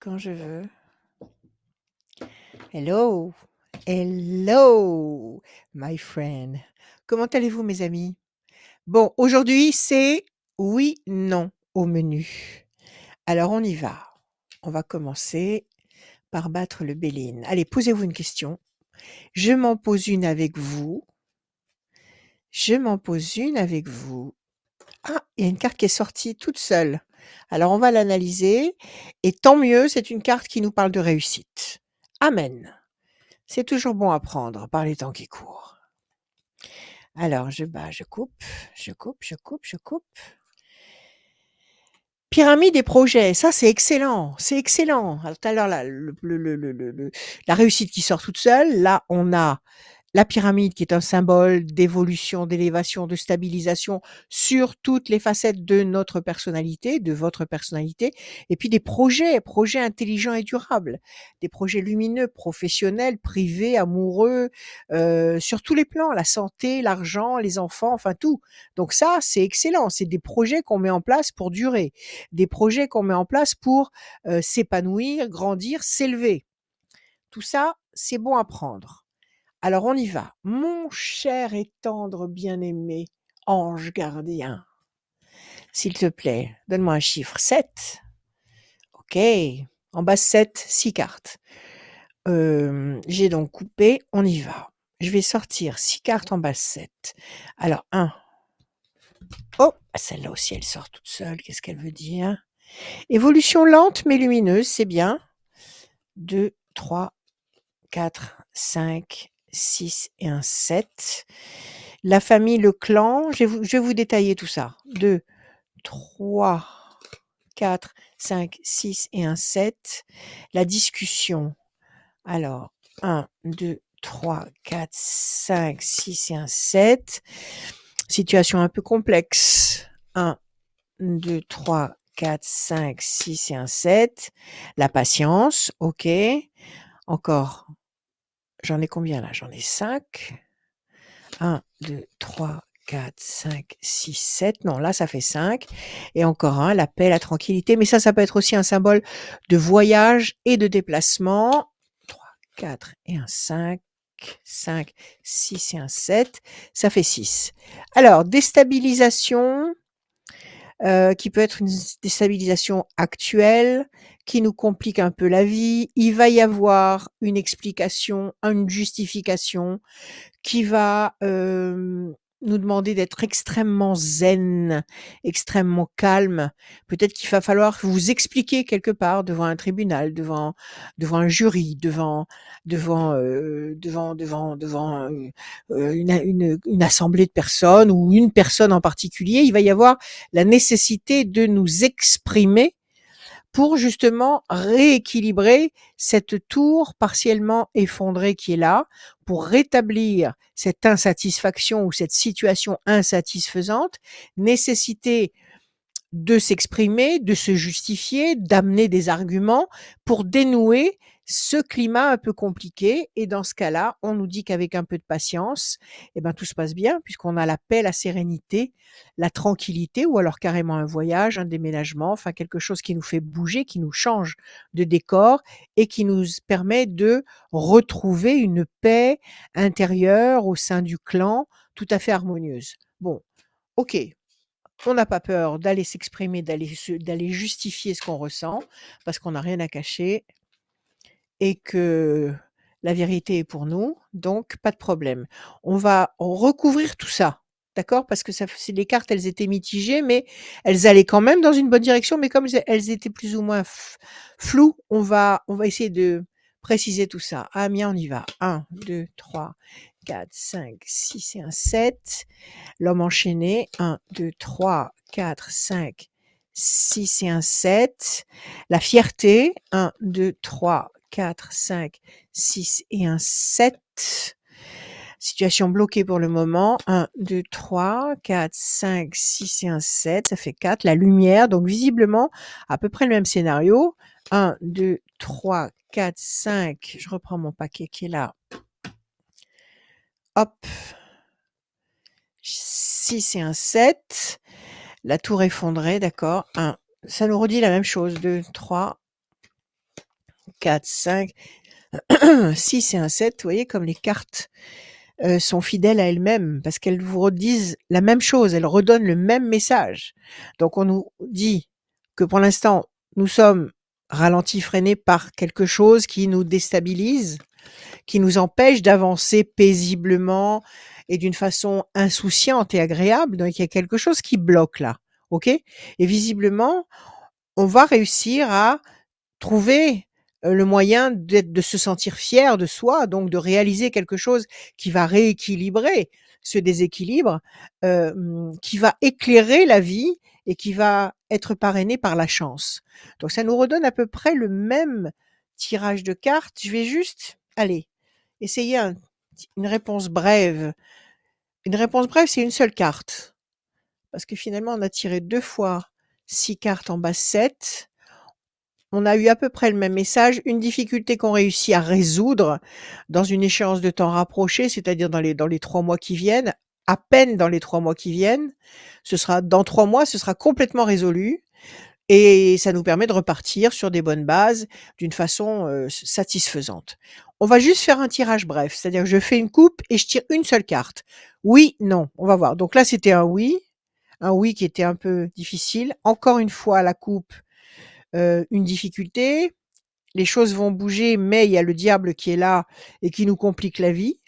quand je veux. Hello, hello, my friend. Comment allez-vous, mes amis? Bon, aujourd'hui, c'est oui, non au menu. Alors, on y va. On va commencer par battre le béline. Allez, posez-vous une question. Je m'en pose une avec vous. Je m'en pose une avec vous. Ah, il y a une carte qui est sortie toute seule. Alors, on va l'analyser. Et tant mieux, c'est une carte qui nous parle de réussite. Amen. C'est toujours bon à prendre par les temps qui courent. Alors, je bats, je coupe, je coupe, je coupe, je coupe. Pyramide et projet, ça c'est excellent, c'est excellent. Alors, tout à l'heure, là, la réussite qui sort toute seule, là, on a la pyramide qui est un symbole d'évolution, d'élévation, de stabilisation sur toutes les facettes de notre personnalité, de votre personnalité, et puis des projets intelligents et durables, des projets lumineux, professionnels, privés, amoureux, sur tous les plans, la santé, l'argent, les enfants, enfin tout. Donc ça, c'est excellent, c'est des projets qu'on met en place pour durer, des projets qu'on met en place pour s'épanouir, grandir, s'élever. Tout ça, c'est bon à prendre. Alors on y va. Mon cher et tendre bien-aimé ange gardien, s'il te plaît, donne-moi un chiffre. 7. OK. En bas 7, 6 cartes. J'ai donc coupé, on y va. Je vais sortir 6 cartes en bas 7. Alors 1. Oh, celle-là aussi elle sort toute seule, qu'est-ce qu'elle veut dire? Évolution lente mais lumineuse, c'est bien. 2, 3, 4, 5, 6 et un 7. La famille, le clan, je vais vous détailler tout ça. 2, 3, 4, 5, 6 et un 7. La discussion. Alors, 1, 2, 3, 4, 5, 6 et un 7. Situation un peu complexe. 1, 2, 3, 4, 5, 6 et un 7. La patience, ok. Encore, j'en ai combien là? J'en ai 5. 1, 2, 3, 4, 5, 6, 7. Non, là, ça fait 5. Et encore un, la paix, la tranquillité. Mais ça peut être aussi un symbole de voyage et de déplacement. 3, 4 et un 5. 5, 6 et un 7. Ça fait 6. Alors, déstabilisation, qui peut être une déstabilisation actuelle, qui nous complique un peu la vie. Il va y avoir une explication, une justification qui va nous demander d'être extrêmement zen, extrêmement calme. Peut-être qu'il va falloir vous expliquer quelque part devant un tribunal, devant un jury, devant une assemblée de personnes ou une personne en particulier. Il va y avoir la nécessité de nous exprimer pour justement rééquilibrer cette tour partiellement effondrée qui est là, pour rétablir cette insatisfaction ou cette situation insatisfaisante, nécessité de s'exprimer, de se justifier, d'amener des arguments pour dénouer ce climat un peu compliqué. Et dans ce cas-là, on nous dit qu'avec un peu de patience, eh ben, tout se passe bien puisqu'on a la paix, la sérénité, la tranquillité ou alors carrément un voyage, un déménagement, enfin quelque chose qui nous fait bouger, qui nous change de décor et qui nous permet de retrouver une paix intérieure au sein du clan tout à fait harmonieuse. Bon, ok, on n'a pas peur d'aller s'exprimer, d'aller justifier ce qu'on ressent, parce qu'on n'a rien à cacher et que la vérité est pour nous, donc pas de problème. On va recouvrir tout ça, d'accord? Parce que les cartes, elles étaient mitigées, mais elles allaient quand même dans une bonne direction, mais comme elles étaient plus ou moins floues, on va essayer de préciser tout ça. Amiens, on y va. 1, 2, 3, 4, 5, 6 et un 7. L'homme enchaîné, 1, 2, 3, 4, 5, 6 et un 7. La fierté, 1, 2, 3, 4, 5, 6 et un 7. Situation bloquée pour le moment, 1, 2, 3, 4, 5, 6 et un 7, ça fait 4. La lumière, donc visiblement à peu près le même scénario. 1, 2, 3, 4, 5, je reprends mon paquet qui est là. Hop. 6 et un 7. La tour effondrée, d'accord. 1. Ça nous redit la même chose. 2, 3, 4, 5, 6 et un 7. Vous voyez comme les cartes sont fidèles à elles-mêmes parce qu'elles vous redisent la même chose, elles redonnent le même message. Donc on nous dit que pour l'instant, nous sommes ralentis, freinés par quelque chose qui nous déstabilise, qui nous empêche d'avancer paisiblement et d'une façon insouciante et agréable. Donc il y a quelque chose qui bloque là, ok? Et visiblement, on va réussir à trouver le moyen de se sentir fier de soi, donc de réaliser quelque chose qui va rééquilibrer ce déséquilibre, qui va éclairer la vie et qui va être parrainé par la chance. Donc ça nous redonne à peu près le même tirage de cartes. Je vais juste, allez, essayer une réponse brève. Une réponse brève, c'est une seule carte. Parce que finalement, on a tiré 2 fois 6 cartes en base 7. On a eu à peu près le même message, une difficulté qu'on réussit à résoudre dans une échéance de temps rapprochée, c'est-à-dire dans les 3 mois qui viennent, à peine dans les 3 mois qui viennent. Ce sera dans 3 mois, ce sera complètement résolu et ça nous permet de repartir sur des bonnes bases d'une façon, satisfaisante. On va juste faire un tirage bref, c'est-à-dire que je fais une coupe et je tire une seule carte. Oui, non, on va voir. Donc là, c'était un oui qui était un peu difficile. Encore une fois, la coupe, une difficulté. Les choses vont bouger, mais il y a le diable qui est là et qui nous complique la vie.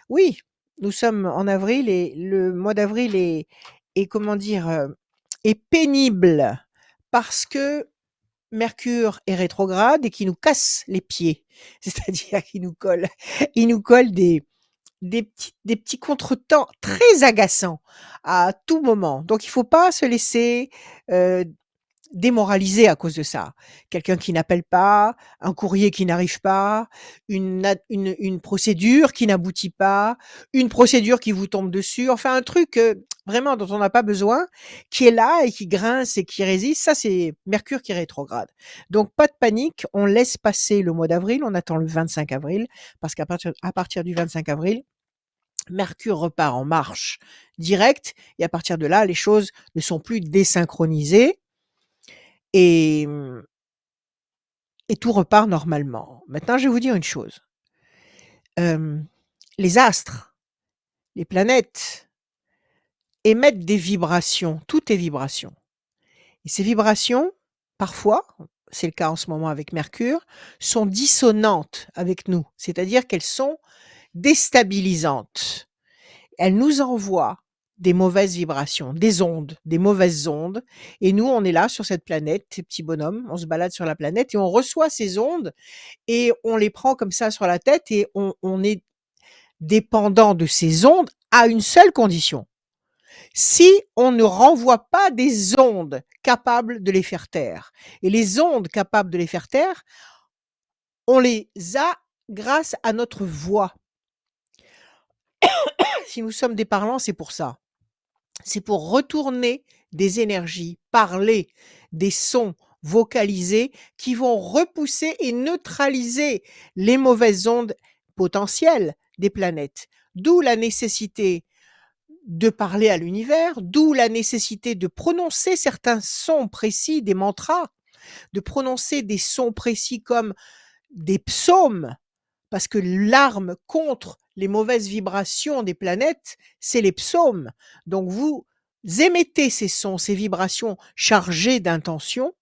Oui, nous sommes en avril et le mois d'avril est comment dire, est pénible parce que Mercure est rétrograde et qui nous casse les pieds. C'est-à-dire qu'il nous colle des petits contretemps très agaçants à tout moment. Donc il faut pas se laisser, heu, démoralisé à cause de ça. Quelqu'un qui n'appelle pas, un courrier qui n'arrive pas, une procédure qui n'aboutit pas, une procédure qui vous tombe dessus, enfin un truc, vraiment dont on n'a pas besoin, qui est là et qui grince et qui résiste, ça c'est Mercure qui est rétrograde. Donc pas de panique, on laisse passer le mois d'avril, on attend le 25 avril, parce qu'à partir du 25 avril, Mercure repart en marche directe et à partir de là, les choses ne sont plus désynchronisées et et tout repart normalement. Maintenant, je vais vous dire une chose. Hem, les astres, les planètes émettent des vibrations, tout est vibration et ces vibrations, parfois, c'est le cas en ce moment avec Mercure, sont dissonantes avec nous, c'est-à-dire qu'elles sont déstabilisantes. Elles nous envoient des mauvaises vibrations, des ondes, des mauvaises ondes et nous, on est là sur cette planète, ces petits bonhommes, on se balade sur la planète et on reçoit ces ondes et on les prend comme ça sur la tête et on est dépendant de ces ondes à une seule condition. Si on ne renvoie pas des ondes capables de les faire taire. Et les ondes capables de les faire taire, on les a grâce à notre voix. Si nous sommes des parlants, c'est pour ça. C'est pour retourner des énergies, parler des sons vocalisés qui vont repousser et neutraliser les mauvaises ondes potentielles des planètes. D'où la nécessité de parler à l'univers, d'où la nécessité de prononcer certains sons précis, des mantras, de prononcer des sons précis comme des psaumes, parce que l'arme contre les mauvaises vibrations des planètes, c'est les psaumes. Donc vous émettez ces sons, ces vibrations chargées d'intention,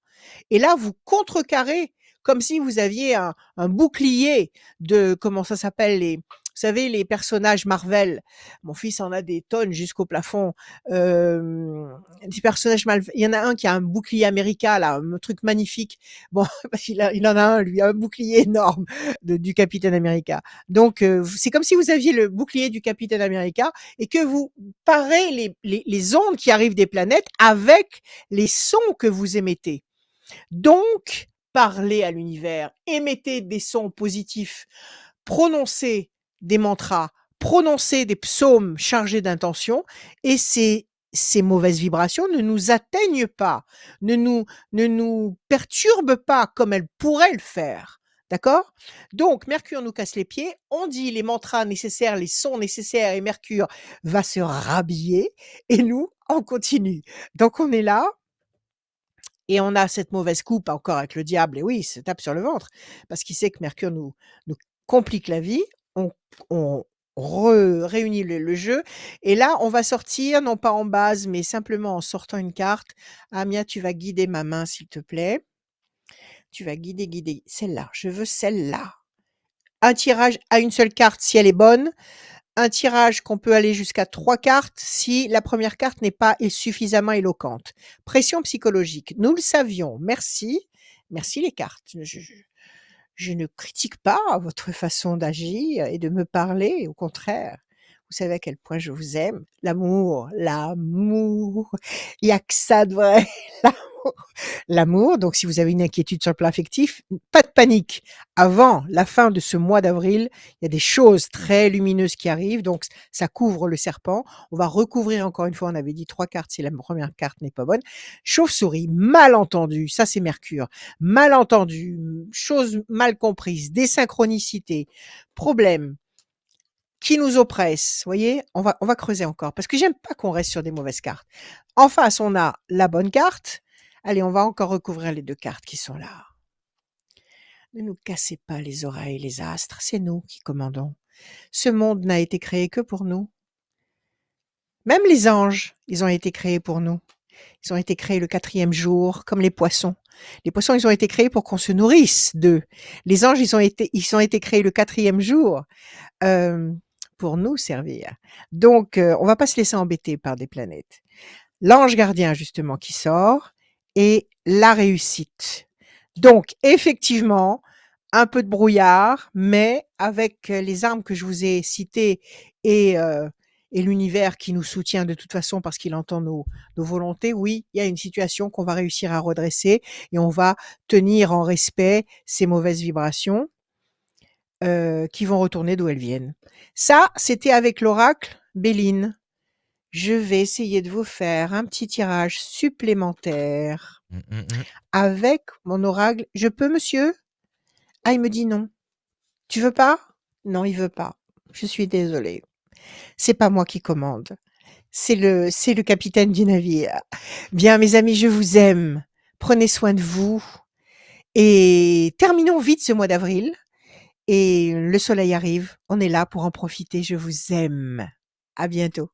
et là vous contrecarrez comme si vous aviez un bouclier de, comment ça s'appelle, vous savez, les personnages Marvel. Mon fils en a des tonnes jusqu'au plafond. Des personnages Marvel. Il y en a un qui a un bouclier américain, là, un truc magnifique. Bon, il en a un, lui, un bouclier énorme du Capitaine America. Donc, c'est comme si vous aviez le bouclier du Capitaine America et que vous parez les ondes qui arrivent des planètes avec les sons que vous émettez. Donc, parlez à l'univers, émettez des sons positifs, prononcez des mantras, prononcez des psaumes chargés d'intention et ces mauvaises vibrations ne nous atteignent pas, ne nous perturbent pas comme elles pourraient le faire. D'accord? Donc, Mercure nous casse les pieds, on dit les mantras nécessaires, les sons nécessaires et Mercure va se rhabiller et nous, on continue. Donc, on est là et on a cette mauvaise coupe encore avec le diable et oui, il se tape sur le ventre parce qu'il sait que Mercure nous complique la vie. On réunit le jeu et là, on va sortir non pas en base, mais simplement en sortant une carte. Amia, tu vas guider ma main, s'il te plaît. Tu vas guider celle-là. Je veux celle-là. Un tirage à une seule carte si elle est bonne. Un tirage qu'on peut aller jusqu'à 3 cartes si la première carte n'est pas suffisamment éloquente. Pression psychologique. Nous le savions. Merci. Merci les cartes. Je ne critique pas votre façon d'agir et de me parler, au contraire. Vous savez à quel point je vous aime. L'amour, l'amour. Il y a que ça de vrai. L'amour. L'amour, donc si vous avez une inquiétude sur le plan affectif, pas de panique. Avant la fin de ce mois d'avril, il y a des choses très lumineuses qui arrivent, donc ça couvre le serpent. On va recouvrir encore une fois, on avait dit 3 cartes si la première carte n'est pas bonne. Chauve-souris, malentendu, ça c'est Mercure. Malentendu, chose mal comprise, désynchronicité, problème qui nous oppresse. Voyez, on va creuser encore parce que j'aime pas qu'on reste sur des mauvaises cartes. En face, on a la bonne carte. Allez, on va encore recouvrir les 2 cartes qui sont là. Ne nous cassez pas les oreilles, les astres, c'est nous qui commandons. Ce monde n'a été créé que pour nous. Même les anges, ils ont été créés pour nous. Ils ont été créés le 4e jour, comme les poissons. Les poissons, ils ont été créés pour qu'on se nourrisse d'eux. Les anges, ils ont été créés le 4e jour, pour nous servir. Donc, on va pas se laisser embêter par des planètes. L'ange gardien, justement, qui sort et la réussite. Donc, effectivement, un peu de brouillard, mais avec les armes que je vous ai citées et l'univers qui nous soutient de toute façon parce qu'il entend nos volontés, oui, il y a une situation qu'on va réussir à redresser et on va tenir en respect ces mauvaises vibrations qui vont retourner d'où elles viennent. Ça, c'était avec l'oracle Béline. Je vais essayer de vous faire un petit tirage supplémentaire avec mon oracle. Je peux, monsieur? Ah, il me dit non. Tu veux pas? Non, il veut pas. Je suis désolée. C'est pas moi qui commande. C'est le capitaine du navire. Bien, mes amis, je vous aime. Prenez soin de vous et terminons vite ce mois d'avril. Et le soleil arrive. On est là pour en profiter. Je vous aime. À bientôt.